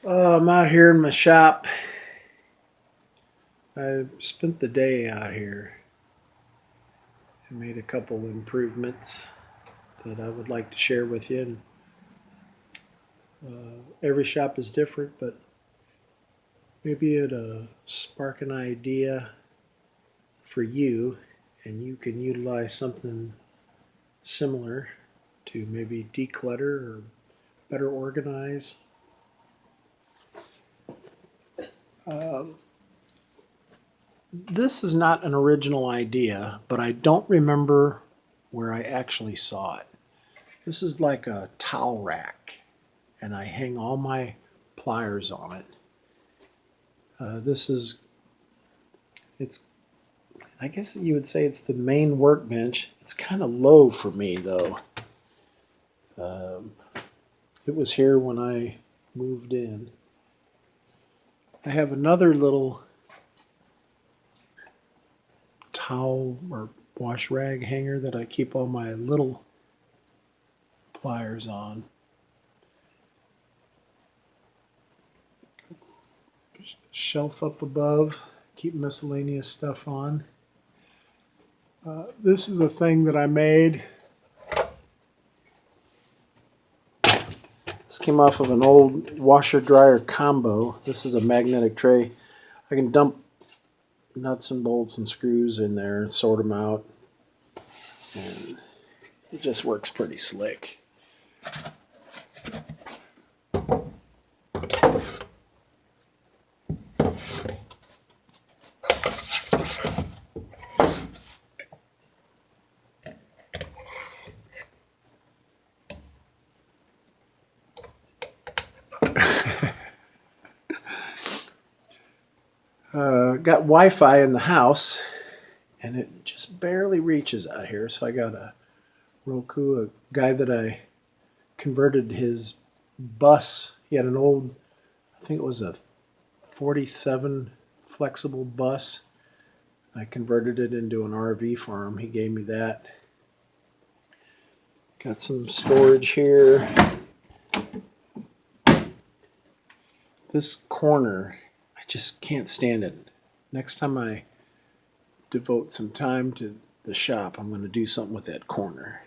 I'm out here in my shop. I spent the day out here and made a couple improvements that I would like to share with you. And, every shop is different, but maybe it'll spark an idea for you, and you can utilize something similar to maybe declutter or better organize. Um, this is not an original idea, but I don't remember where I actually saw it. This is like a towel rack, and I hang all my pliers on it. This is, it's, I guess you would say it's the main workbench. It's kind of low for me though. Um, it was here when I moved in. I have another little towel or wash rag hanger that I keep all my little pliers on. Shelf up above, keep miscellaneous stuff on. This is a thing that I made. This came off of an old washer dryer combo. This is a magnetic tray. I can dump nuts and bolts and screws in there and sort them out, and it just works pretty slick. Got Wi-Fi in the house, and it just barely reaches out here. So I got a Roku, a guy that I converted his bus. He had an old, I think it was a 47 flexible bus. I converted it into an RV for him. He gave me that. Got some storage here. This corner, I just can't stand it. Next time I devote some time to the shop, I'm going to do something with that corner.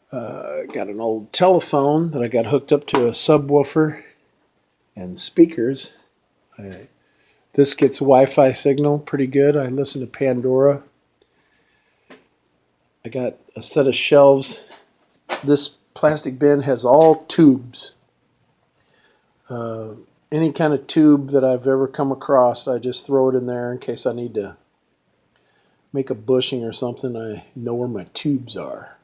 Got an old telephone that I got hooked up to a subwoofer and speakers. This gets Wi-Fi signal pretty good. I listen to Pandora. I got a set of shelves. This plastic bin has all tubes. Any kind of tube that I've ever come across, I just throw it in there in case I need to make a bushing or something. I know where my tubes are.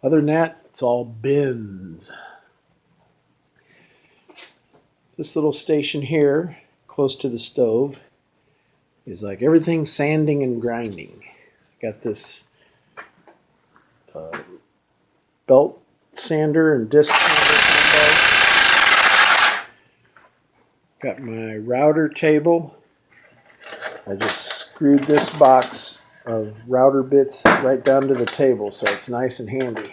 Other than that, it's all bins. This little station here, close to the stove, is like everything sanding and grinding. Got this belt sander and disc sander combo. Got my router table. I just screwed this box of router bits right down to the table, so it's nice and handy.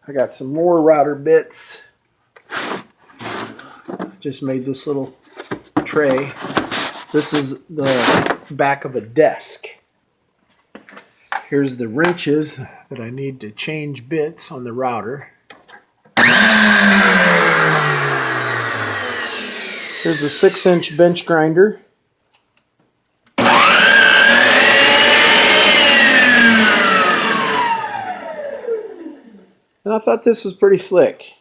I got some more router bits. Just made this little tray. This is the back of a desk. Here's the wrenches that I need to change bits on the router. Here's a 6-inch bench grinder. And I thought this was pretty slick.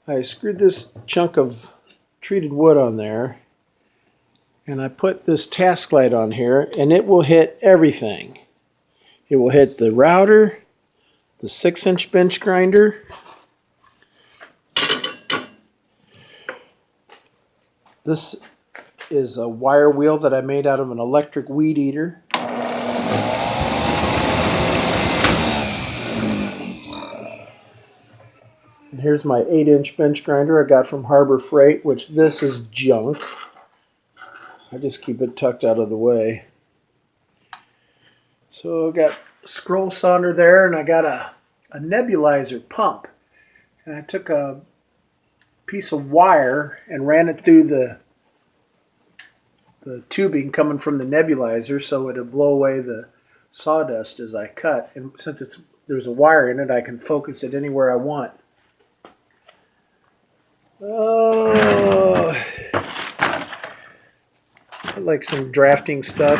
I screwed this chunk of treated wood on there, and I put this task light on here, and it will hit everything. It will hit the router, the 6-inch bench grinder, this is a wire wheel that I made out of an electric weed eater. And here's my 8-inch bench grinder I got from Harbor Freight, which this is junk. I just keep it tucked out of the way. So I got a scroll sander there, and I got a nebulizer pump. And I took a piece of wire and ran it through the tubing coming from the nebulizer so it'll blow away the sawdust as I cut. And since there's a wire in it, I can focus it anywhere I want. Oh, I like some drafting stuff.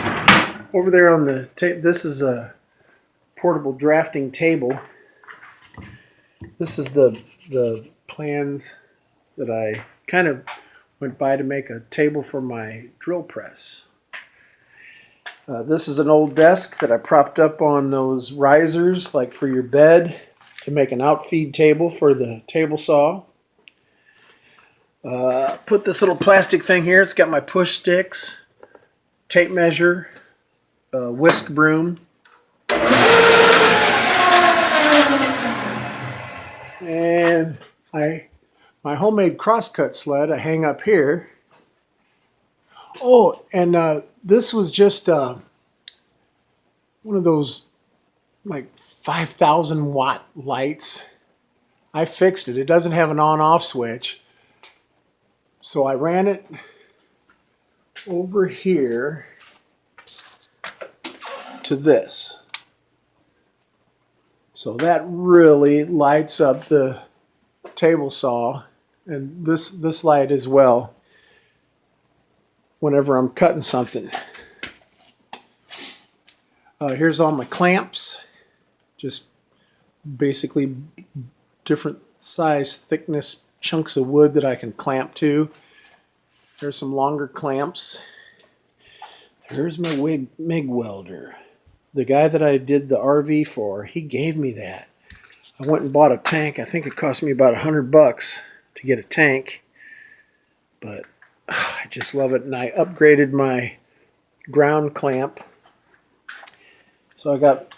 Over there on the this is a portable drafting table. This is the plans that I kind of went by to make a table for my drill press. This is an old desk that I propped up on those risers, like for your bed, to make an outfeed table for the table saw. Put this little plastic thing here. It's got my push sticks, tape measure, whisk broom, and my homemade crosscut sled I hang up here. Oh, and this was just one of those like 5,000 watt lights. I fixed it. It doesn't have an on-off switch. So I ran it over here to this. So that really lights up the table saw, and this light as well whenever I'm cutting something. Here's all my clamps, just basically different size, thickness chunks of wood that I can clamp to. There's some longer clamps. There's my MIG welder. The guy that I did the RV for, he gave me that. I went and bought a tank. I think it cost me about $100 to get a tank, but I just love it. And I upgraded my ground clamp. So I got,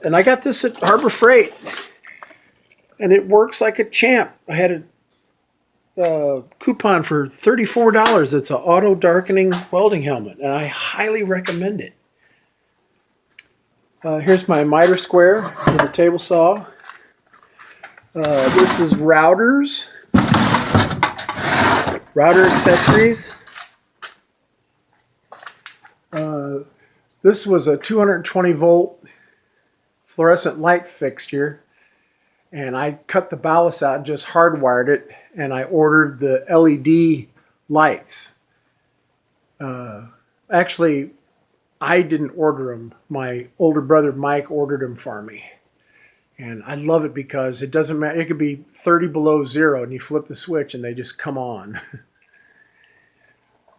and I got this at Harbor Freight, and it works like a champ. I had a coupon for $34. It's an auto darkening welding helmet, and I highly recommend it. Here's my miter square for the table saw. This is router accessories. This was a 220 volt fluorescent light fixture, and I cut the ballast out and just hardwired it, and I ordered the LED lights. Actually, I didn't order them. My older brother Mike ordered them for me. And I love it because it doesn't matter. It could be 30 below zero and you flip the switch and they just come on.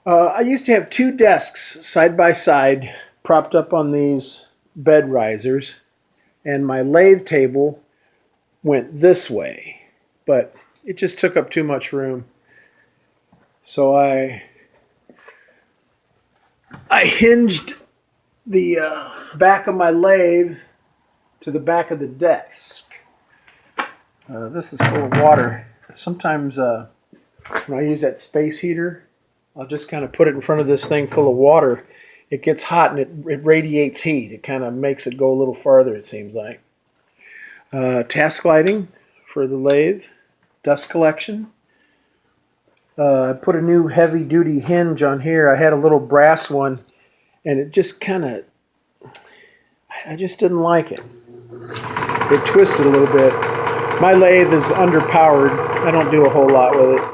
I used to have two desks side by side propped up on these bed risers, and my lathe table went this way, but it just took up too much room. So I hinged the back of my lathe to the back of the desk. This is full of water. Sometimes when I use that space heater, I'll just kind of put it in front of this thing full of water. It gets hot and it radiates heat. It kind of makes it go a little farther, it seems like. Task lighting for the lathe. Dust collection. I put a new heavy duty hinge on here. I had a little brass one, and it just kind of, I just didn't like it. It twisted a little bit. My lathe is underpowered. I don't do a whole lot with it.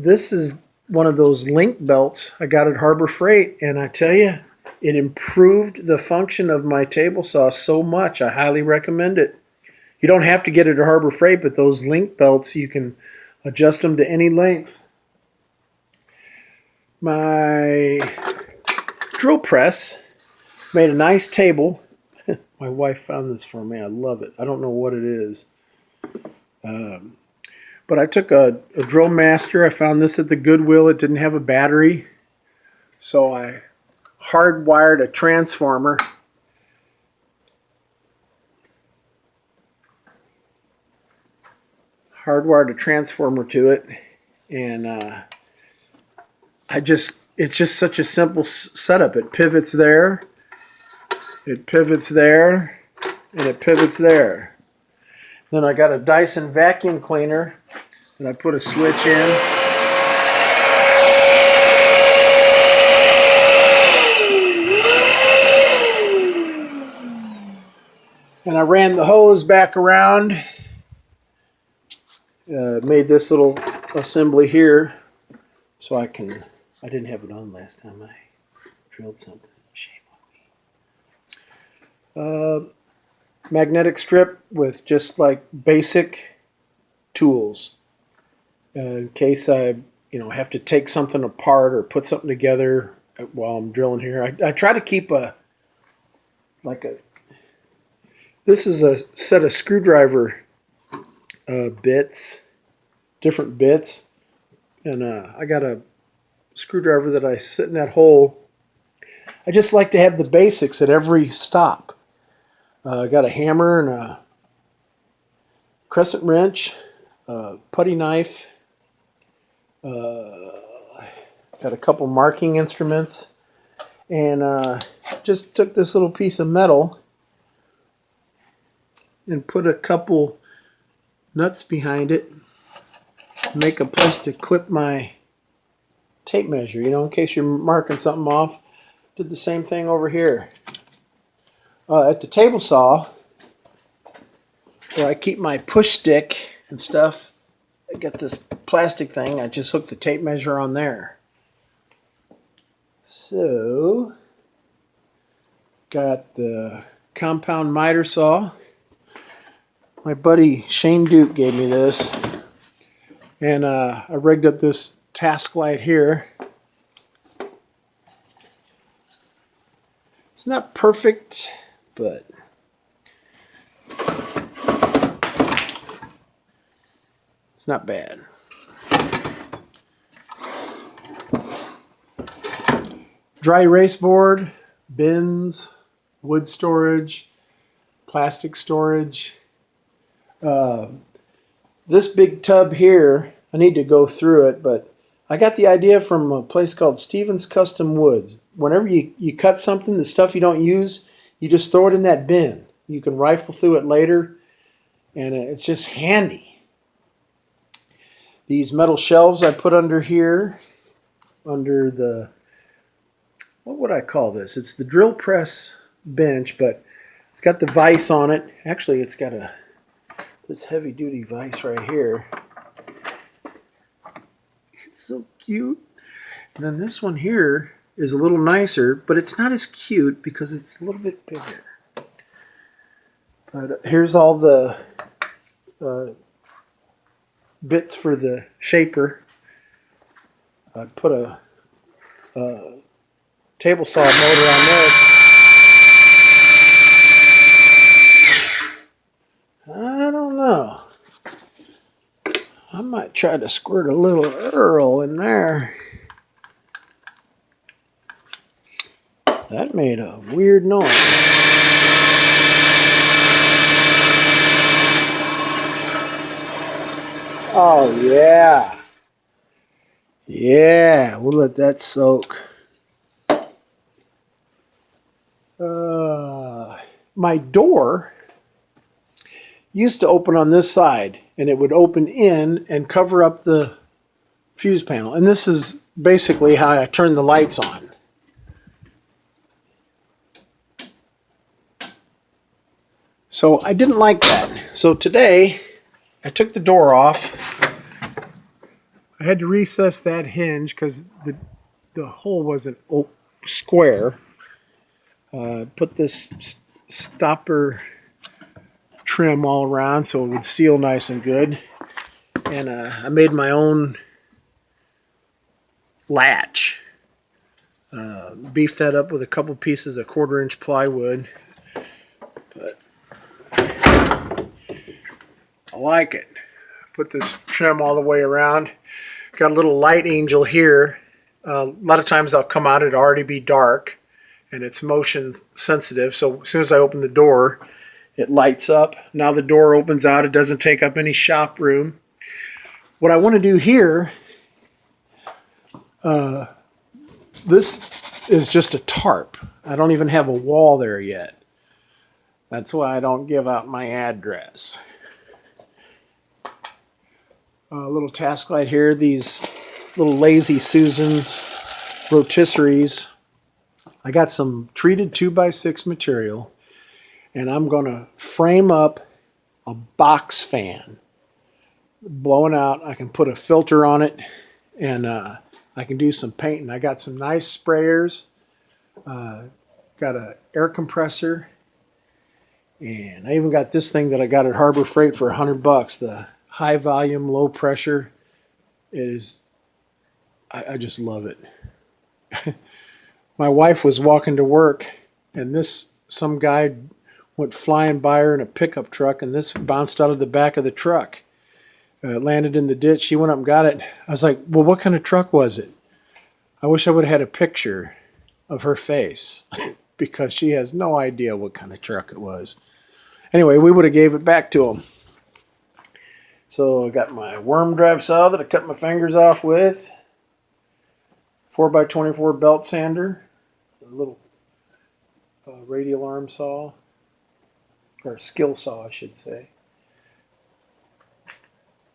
This is one of those link belts I got at Harbor Freight, and I tell you, it improved the function of my table saw so much. I highly recommend it. You don't have to get it at Harbor Freight, but those link belts, you can adjust them to any length. My drill press made a nice table. My wife found this for me. I love it. I don't know what it is. But I took a Drill Master. I found this at the Goodwill. It didn't have a battery. So I hardwired a transformer. Hardwired a transformer to it. And it's just such a simple setup. It pivots there. It pivots there. And it pivots there. Then I got a Dyson vacuum cleaner and I put a switch in. And I ran the hose back around, made this little assembly here so I didn't have it on last time I drilled something. Shame on me. Magnetic strip with just like basic tools in case I have to take something apart or put something together while I'm drilling here. I try to keep this is a set of screwdriver bits, different bits, and I got a screwdriver that I sit in that hole. I just like to have the basics at every stop. I got a hammer and a crescent wrench, putty knife, got a couple marking instruments, and just took this little piece of metal and put a couple nuts behind it, make a place to clip my tape measure, in case you're marking something off. Did the same thing over here. At the table saw, where I keep my push stick and stuff, I got this plastic thing. I just hooked the tape measure on there. So, got the compound miter saw. My buddy Shane Duke gave me this, and I rigged up this task light here. It's not perfect, but it's not bad. Dry erase board, bins, wood storage, plastic storage. This big tub here, I need to go through it, but I got the idea from a place called Stevens Custom Woods. Whenever you cut something, the stuff you don't use, you just throw it in that bin. You can rifle through it later, and it's just handy. These metal shelves I put under here, under the, what would I call this? It's the drill press bench, but it's got the vise on it. Actually, it's got this heavy duty vise right here. It's so cute. And then this one here is a little nicer, but it's not as cute because it's a little bit bigger. But here's all the bits for the shaper. I put a table saw motor on this. I don't know. I might try to squirt a little Earl in there. That made a weird noise. Oh, yeah. Yeah, we'll let that soak. My door used to open on this side, and it would open in and cover up the fuse panel. And this is basically how I turn the lights on. So I didn't like that. So today, I took the door off. I had to recess that hinge because the hole wasn't square. Put this stopper trim all around so it would seal nice and good. And I made my own latch. Beefed that up with a couple pieces of 1/4-inch plywood. But I like it. Put this trim all the way around. Got a little light angel here. A lot of times I'll come out, it'll already be dark, and it's motion sensitive. So as soon as I open the door, it lights up. Now the door opens out. It doesn't take up any shop room. What I want to do here, this is just a tarp. I don't even have a wall there yet. That's why I don't give out my address. little task light here. These little Lazy Susans rotisseries. I got some treated 2x6 material, and I'm going to frame up a box fan. Blowing out, I can put a filter on it, and I can do some painting. I got some nice sprayers, got an air compressor, and I even got this thing that I got at Harbor Freight for $100. The high volume, low pressure. It is, I just love it. My wife was walking to work, and some guy went flying by her in a pickup truck, and this bounced out of the back of the truck. It landed in the ditch. She went up and got it. I was like, well, what kind of truck was it? I wish I would have had a picture of her face because she has no idea what kind of truck it was. Anyway, we would have gave it back to him. So I got my worm drive saw that I cut my fingers off with. 4x24 belt sander. A little radial arm saw. Or skill saw, I should say.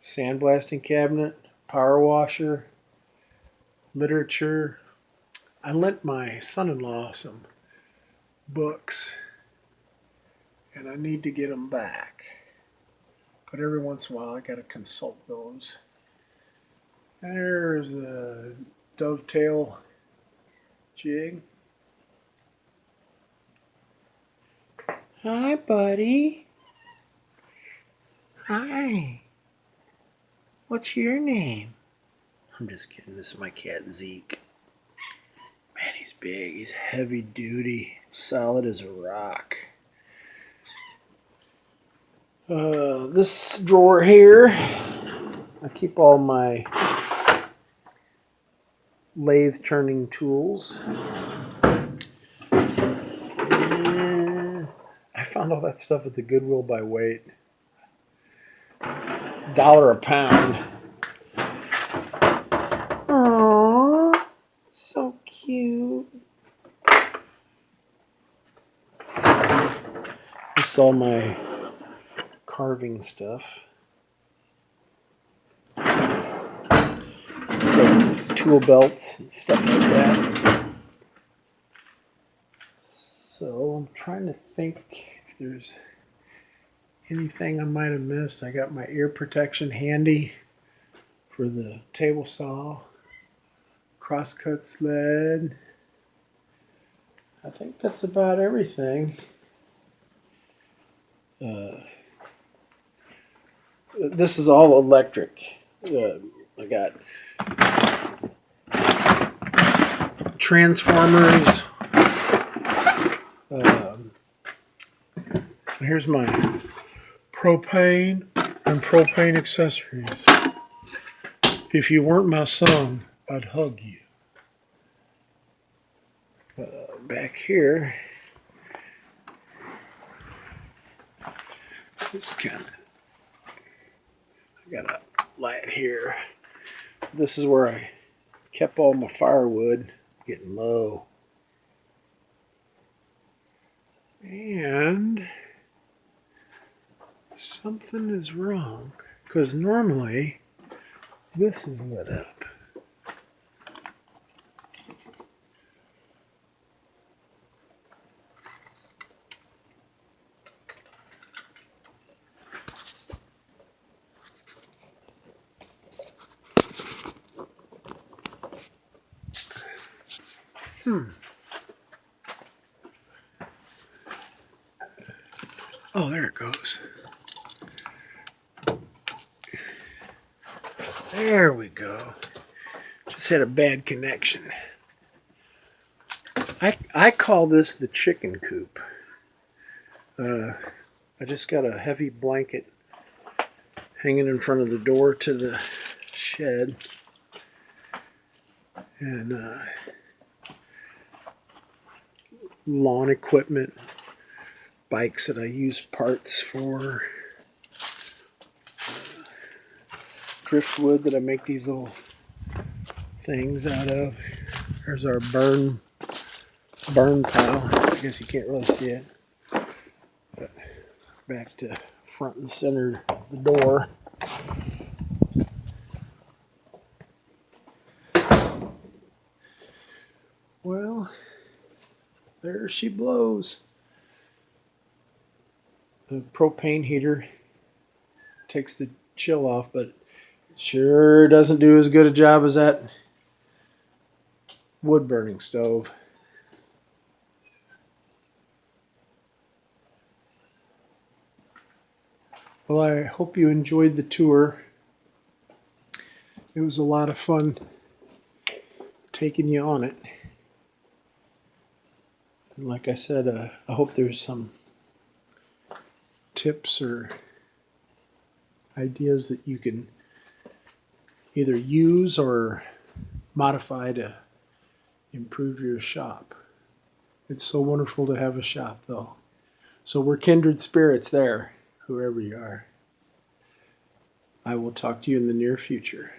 Sandblasting cabinet. Power washer. Literature. I lent my son-in-law some books, and I need to get them back. But every once in a while, I got to consult those. There's a dovetail jig. Hi, buddy. Hi. What's your name? I'm just kidding. This is my cat, Zeke. Man, he's big. He's heavy duty. Solid as a rock. This drawer here, I keep all my lathe turning tools. And I found all that stuff at the Goodwill by weight. $1 a pound. Aww, so cute. This is all my carving stuff. So tool belts and stuff like that. So I'm trying to think if there's anything I might have missed. I got my ear protection handy for the table saw. Crosscut sled. I think that's about everything. This is all electric. I got transformers. Here's my propane and propane accessories. If you weren't my son, I'd hug you. Back here, this kind of, I got a light here. This is where I kept all my firewood, getting low. And something is wrong, because normally this is lit up. Oh, there it goes. There we go. Just had a bad connection. I call this the chicken coop. I just got a heavy blanket hanging in front of the door to the shed. And lawn equipment, bikes that I use parts for, driftwood that I make these little things out of. There's our burn pile. I guess you can't really see it. But back to front and center the door. she blows. The propane heater takes the chill off, but sure doesn't do as good a job as that wood burning stove. Well, I hope you enjoyed the tour. It was a lot of fun taking you on it. And like I said, I hope there's some tips or ideas that you can either use or modify to improve your shop. It's so wonderful to have a shop, though. So we're kindred spirits there, whoever you are. I will talk to you in the near future.